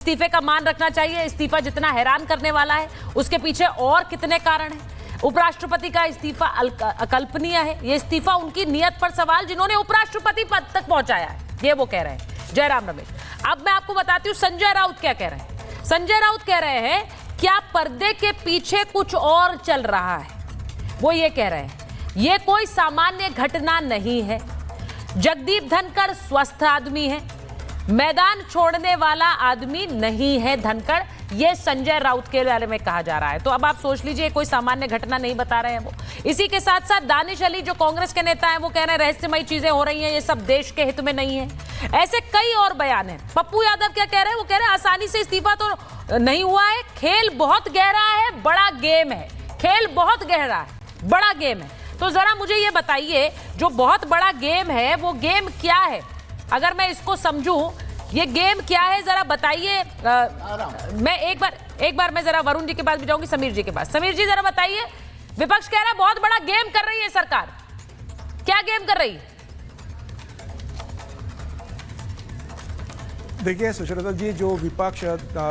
इस्तीफे का मान रखना चाहिए। इस्तीफा जितना हैरान करने वाला है उसके पीछे और कितने कारण हैं। उपराष्ट्रपति का इस्तीफा अकल्पनीय है। ये इस्तीफा उनकी नियत पर सवाल जिन्होंने उपराष्ट्रपति पद तक पहुंचाया है, ये वो कह रहे हैं जयराम रमेश। अब मैं आपको बताती हूं संजय राउत क्या कह रहे हैं। संजय राउत कह रहे हैं क्या पर्दे के पीछे कुछ और चल रहा है। वो ये कह रहे हैं ये कोई सामान्य घटना नहीं है। जगदीप धनखड़ स्वस्थ आदमी है, मैदान छोड़ने वाला आदमी नहीं है धनखड़, ये संजय राउत के बारे में कहा जा रहा है। तो अब आप सोच लीजिए कोई सामान्य घटना नहीं बता रहे हैं वो। इसी के साथ साथ दानिश अली जो कांग्रेस के नेता हैं वो कह रहे हैं रहस्यमयी चीजें हो रही हैं, ये सब देश के हित में नहीं है। ऐसे कई और बयान हैं। पप्पू यादव क्या कह रहे हैं, वो कह रहे हैं आसानी से इस्तीफा तो नहीं हुआ है, खेल बहुत गहरा है, बड़ा गेम है। खेल बहुत गहरा है, बड़ा गेम है। तो जरा मुझे ये बताइए जो बहुत बड़ा गेम है वो गेम क्या है। अगर मैं इसको समझूं ये गेम क्या है जरा बताइए। मैं एक बार मैं जरा वरुण जी के पास भी जाऊंगी, समीर जी के पास। समीर जी जरा बताइए, विपक्ष कह रहा है बहुत बड़ा गेम कर रही है सरकार, क्या गेम कर रही है? देखिए सुचरिता जी, जो विपक्ष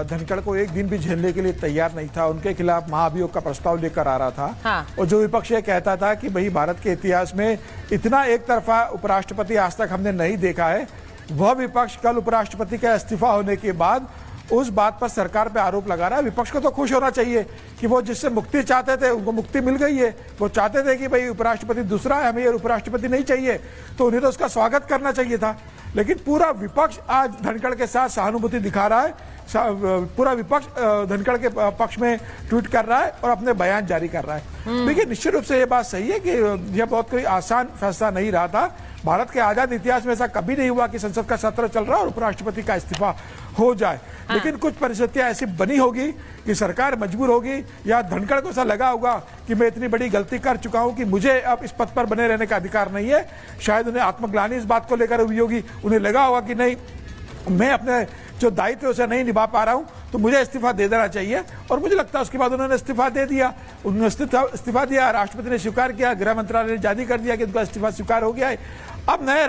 धनखड़ को एक दिन भी झेलने के लिए तैयार नहीं था, उनके खिलाफ महाभियोग का प्रस्ताव लेकर आ रहा था। हाँ। और जो विपक्ष ये कहता था कि भाई भारत के इतिहास में इतना एक तरफा उपराष्ट्रपति आज तक हमने नहीं देखा है, वह विपक्ष कल उपराष्ट्रपति का इस्तीफा होने के बाद उस बात पर सरकार पे आरोप लगा रहा है। विपक्ष को तो खुश होना चाहिए कि वो जिससे मुक्ति चाहते थे उनको मुक्ति मिल गई है। वो चाहते थे कि भाई उपराष्ट्रपति दूसरा है, हमें उपराष्ट्रपति नहीं चाहिए, तो उन्हें तो उसका स्वागत करना चाहिए था। लेकिन पूरा विपक्ष आज धनखड़ के साथ सहानुभूति दिखा रहा है। पूरा विपक्ष धनखड़ के पक्ष में ट्वीट कर रहा है और अपने बयान जारी कर रहा है। देखिए निश्चित रूप से ये बात सही है कि यह बहुत कोई आसान फैसला नहीं रहा था। भारत के आजाद इतिहास में ऐसा कभी नहीं हुआ कि संसद का सत्र चल रहा है और उपराष्ट्रपति का इस्तीफा हो जाए। लेकिन कुछ परिस्थितियां ऐसी बनी होगी कि सरकार मजबूर होगी या धनखड़ को ऐसा लगा होगा कि मैं इतनी बड़ी गलती कर चुका हूं कि मुझे अब इस पद पर बने रहने का अधिकार नहीं है। शायद उन्हें आत्मग्लानि इस बात को लेकर हुई होगी, उन्हें लगा होगा कि नहीं मैं अपने जो दायित्व उसे नहीं निभा पा रहा हूं तो मुझे इस्तीफा दे देना चाहिए। और मुझे लगता है उसके बाद उन्होंने इस्तीफा दे दिया। उन्होंने इस्तीफा दिया, राष्ट्रपति ने स्वीकार किया, गृह मंत्रालय ने जारी कर दिया कि उनका इस्तीफा स्वीकार हो गया है। अब नए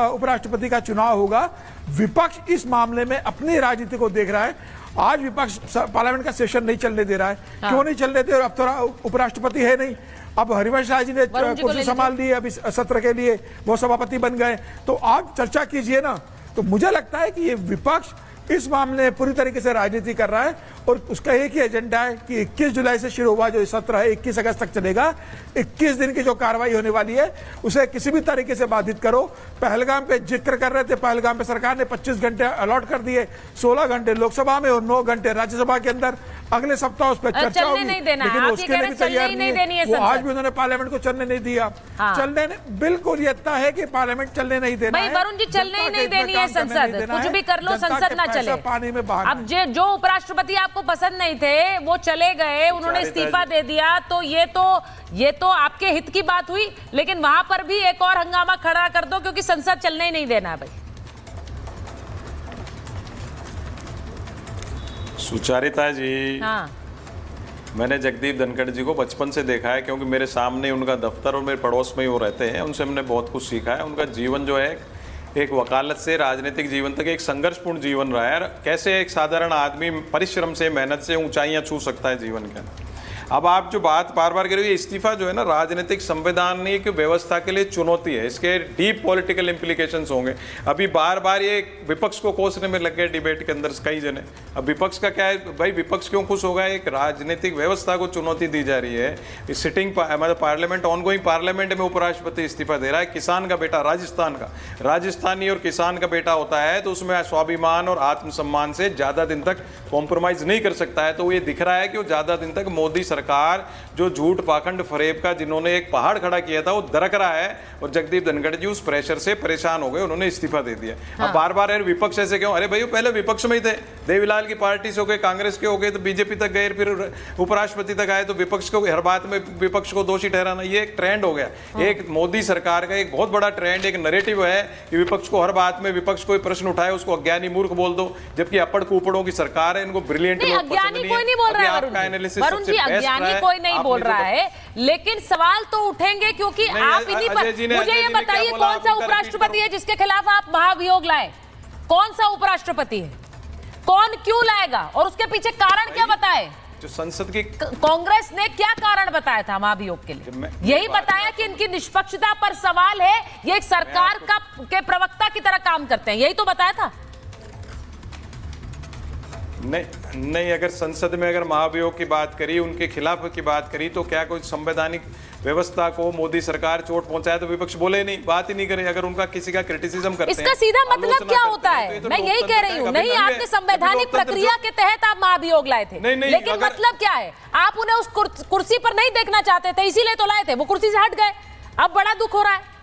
उपराष्ट्रपति का चुनाव होगा। विपक्ष इस मामले में अपनी राजनीति को देख रहा है। आज विपक्ष पार्लियामेंट का सेशन नहीं चलने दे रहा है। क्यों नहीं चलने दे? अब तो उपराष्ट्रपति है नहीं। अब हरिवंश राय जी ने कुर्सी संभाल ली अभी सत्र के लिए, वो सभापति बन गए। तो आप चर्चा कीजिए ना। तो मुझे लगता है कि ये विपक्ष इस मामले में पूरी तरीके से राजनीति कर रहा है और उसका एक ही एजेंडा है कि 21 जुलाई से शुरू हुआ जो सत्र है 21 अगस्त तक चलेगा। 21 दिन की जो कार्रवाई होने वाली है उसे किसी भी तरीके से बाधित करो। पहलगाम पे जिक्र कर रहे थे, पहलगाम पे सरकार ने 25 घंटे अलॉट कर दिए, 16 घंटे लोकसभा में और 9 घंटे राज्यसभा के अंदर। अगले सप्ताह उस पर चर्चा होगी, लेकिन उसके लिए भी तैयार नहीं है। वो आज भी उन्होंने पार्लियामेंट को चलने नहीं दिया। चलने बिल्कुल ये तय है कि पार्लियामेंट चलने नहीं देना है। वरुण जी चलने ही नहीं देनी है संसद, कुछ भी कर लो संसद ना चले। पानी में बहाना। अब जो उपराष्ट्रपति आपको पसंद नहीं थे वो चले गए, उन्होंने इस्तीफा दे दिया, तो ये तो आपके हित की बात हुई। लेकिन वहां पर भी एक और हंगामा खड़ा कर दो क्योंकि संसद चलने ही नहीं देना है भाई। सुचारिता जी, हाँ। मैंने जगदीप धनखड़ जी को बचपन से देखा है क्योंकि मेरे सामने उनका दफ्तर और मेरे पड़ोस में ही वो रहते हैं। उनसे हमने बहुत कुछ सीखा है। उनका जीवन जो है एक वकालत से राजनीतिक जीवन तक एक संघर्षपूर्ण जीवन रहा है। कैसे एक साधारण आदमी परिश्रम से, मेहनत से ऊंचाइयां छू सकता है जीवन के अंदर। अब आप जो बात बार बार कर रहे हो, इस्तीफा जो है ना राजनीतिक संवैधानिक व्यवस्था के लिए चुनौती है। इसके डीप पॉलिटिकल इम्प्लीकेशंस होंगे। अभी बार बार ये विपक्ष को कोसने में लग गए डिबेट के अंदर कई जने। अब विपक्ष का क्या है भाई, विपक्ष क्यों खुश होगा? एक राजनीतिक व्यवस्था को चुनौती दी जा रही है। सिटिंग मतलब पार्लियामेंट, ऑनगोइंग पार्लियामेंट में उपराष्ट्रपति इस्तीफा दे रहा है। किसान का बेटा, राजस्थानी और किसान का बेटा होता है तो उसमें स्वाभिमान और आत्मसम्मान से ज्यादा दिन तक कॉम्प्रोमाइज नहीं कर सकता है। तो ये दिख रहा है कि वो ज्यादा दिन तक मोदी सरकार जो झूठ पाखंड फरेब का जिन्होंने एक पहाड़ खड़ा किया था वो दरक रहा है। और जगदीप धनखड़ जी उस प्रेशर से परेशान हो गए, उन्होंने इस्तीफा दे दिया। अब बार बार यार विपक्ष ऐसे क्यों? अरे भाई पहले विपक्ष में ही थे, देवीलाल की पार्टी से हो गए, कांग्रेस के हो गए, तो बीजेपी तक गए, फिर उपराष्ट्रपति तक आए, तो विपक्ष को हर बात में विपक्ष को दोषी ठहराना ये एक ट्रेंड हो गया। एक मोदी सरकार का एक बहुत बड़ा ट्रेंड, एक नैरेटिव है कि विपक्ष को हर बात में विपक्ष कोई प्रश्न उठाए उसको अज्ञानी मूर्ख बोल दो, जबकि अपड़ कुपड़ों की सरकार है, इनको ब्रिलियंट लोग पसंद नहीं है। कोई नहीं बोल रहा है वरुण जी, अज्ञानी कोई नहीं बोल रहा है, लेकिन सवाल तो उठेंगे क्योंकि आप इन्हीं पर। मुझे ये बताइए कौन सा उपराष्ट्रपति है जिसके खिलाफ आप महाभियोग लाए? कौन सा उपराष्ट्रपति है? कौन क्यों लाएगा और उसके पीछे कारण क्या बताए? जो संसद की कांग्रेस ने क्या कारण बताया था महाभियोग के लिए? यही बताया कि इनकी निष्पक्षता पर सवाल है, ये एक सरकार के प्रवक्ता की तरह काम करते हैं, यही तो बताया था। नहीं, अगर संसद में अगर महाभियोग की बात करी, उनके खिलाफ की बात करी, तो क्या कोई संवैधानिक व्यवस्था को मोदी सरकार चोट पहुंचाए तो विपक्ष बोले नहीं, बात ही नहीं करे। अगर उनका किसी का क्रिटिसिज्म करते हैं, इसका सीधा मतलब क्या होता है? मैं यही कह रही हूँ, नहीं आपने संवैधानिक प्रक्रिया के तहत आप महाभियोग लाए थे, लेकिन मतलब क्या है? आप उन्हें उस कुर्सी पर नहीं देखना चाहते थे, इसीलिए तो लाए थे। वो कुर्सी से हट गए, अब बड़ा दुख हो रहा है।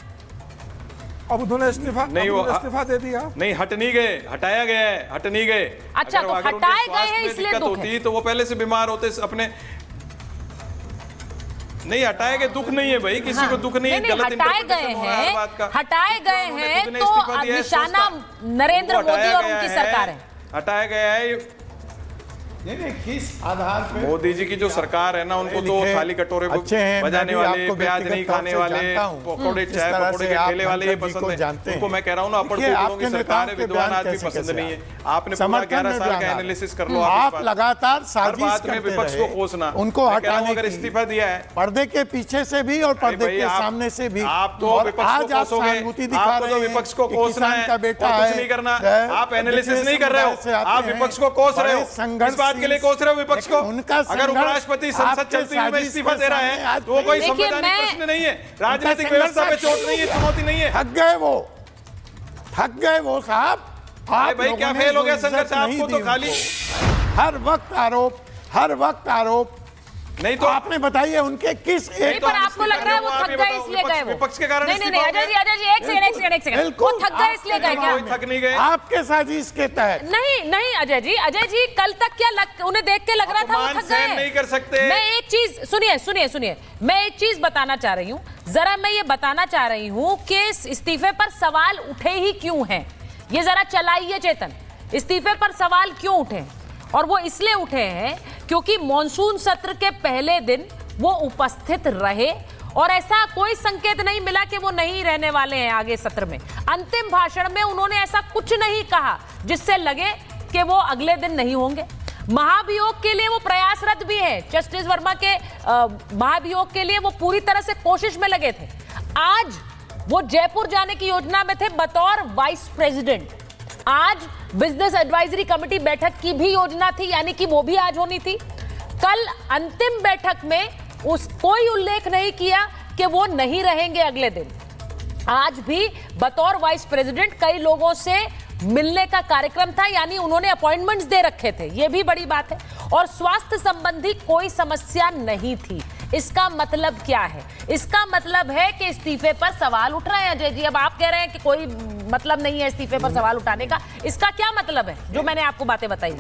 अब उन्होंने इस्तीफा दे दिया। नहीं, हट नहीं गए, हटाया गया है, हट नहीं गए। अच्छा, तो हटाए गए हैं इसलिए दुख है। तो वो पहले से बीमार होते अपने, नहीं हटाए गए, दुख नहीं है भाई, किसी को दुख नहीं है। गलत इंटरप्रिटेशन हो रहा है बात का। हटाए गए हैं तो निशाना नरेंद्र मोदी और उनकी सरकार है। हटाया गया है, नहीं किस आधार पे? मोदी जी की जो सरकार है ना, उनको तो थाली कटोरे बजाने वाले, प्याज नहीं खाने वाले, पकौड़े चाय पकौड़े के ठेले वाले ये पसंद है उनको। मैं कह रहा हूँ ना, अपर कोटों की सरकार है, विद्वान आदमी पसंद नहीं है। आपने पूरा 11 साल का एनालिसिस कर लो। आप लगातार साजिश बात में विपक्ष को कोसना, उनको हटाने, अगर इस्तीफा दिया है पर्दे के पीछे से भी और पर्दे के सामने से भी, आप तो विपक्ष को कोसोगे, आपको तो विपक्ष को कोसना है, कुछ नहीं करना। आप एनालिसिस नहीं कर रहे हो, आप विपक्ष को कोस रहे हो। इस बात के लिए कोस रहे हो विपक्ष को। अगर उपराष्ट्रपति संसद चलती हुई इस्तीफा दे रहा है तो वो कोई संवैधानिक प्रश्न नहीं है, राजनीतिक व्यवस्था पे चोट नहीं है, चुनौती नहीं है। थक गए वो साहब। आप भाई क्या फेल हो गया संघर्ष? आपको तो खाली हर वक्त आरोप नहीं तो आपने बताइए उनके किस एक पर आपको लग रहा है वो थक गए इसलिए गए? विपक्ष के कारण नहीं, अजय जी एक सेकंड, वो थक गए इसलिए गए क्या? थक नहीं गए, आपके साजिश के तहत। नहीं अजय जी कल तक क्या उन्हें देख के लग रहा था वो थक गए? नहीं कर सकते। मैं एक चीज सुनिए, मैं एक चीज बताना चाह रही हूँ, जरा मैं ये बताना चाह रही हूँ कि इस्तीफे पर सवाल उठे ही क्यों हैं, ये जरा चलाइए चेतन। इस्तीफे पर सवाल क्यों उठे? और वो इसलिए उठे हैं क्योंकि मॉनसून सत्र के पहले दिन वो उपस्थित रहे और ऐसा कोई संकेत नहीं मिला कि वो नहीं रहने वाले हैं आगे सत्र में। अंतिम भाषण में उन्होंने ऐसा कुछ नहीं कहा जिससे लगे कि वो अगले दिन नहीं होंगे। महाभियोग के लिए वो प्रयासरत भी है, जस्टिस वर्मा के महाभियोग के लिए वो पूरी तरह से कोशिश में लगे थे। आज वो जयपुर जाने की योजना में थे बतौर वाइस प्रेसिडेंट। आज बिजनेस एडवाइजरी कमेटी बैठक की भी योजना थी, यानी कि वो भी आज होनी थी। कल अंतिम बैठक में कोई उल्लेख नहीं किया कि वो नहीं रहेंगे अगले दिन। आज भी बतौर वाइस प्रेसिडेंट कई लोगों से मिलने का कार्यक्रम था, यानी उन्होंने अपॉइंटमेंट्स दे रखे थे, ये भी बड़ी बात है। और स्वास्थ्य संबंधी कोई समस्या नहीं थी। इसका मतलब क्या है? इसका मतलब है कि इस्तीफे पर सवाल उठ रहे हैं अजय जी। अब आप कह रहे हैं कि कोई मतलब नहीं है इस्तीफे पर सवाल उठाने का, इसका क्या मतलब है? जो मैंने आपको बातें बताई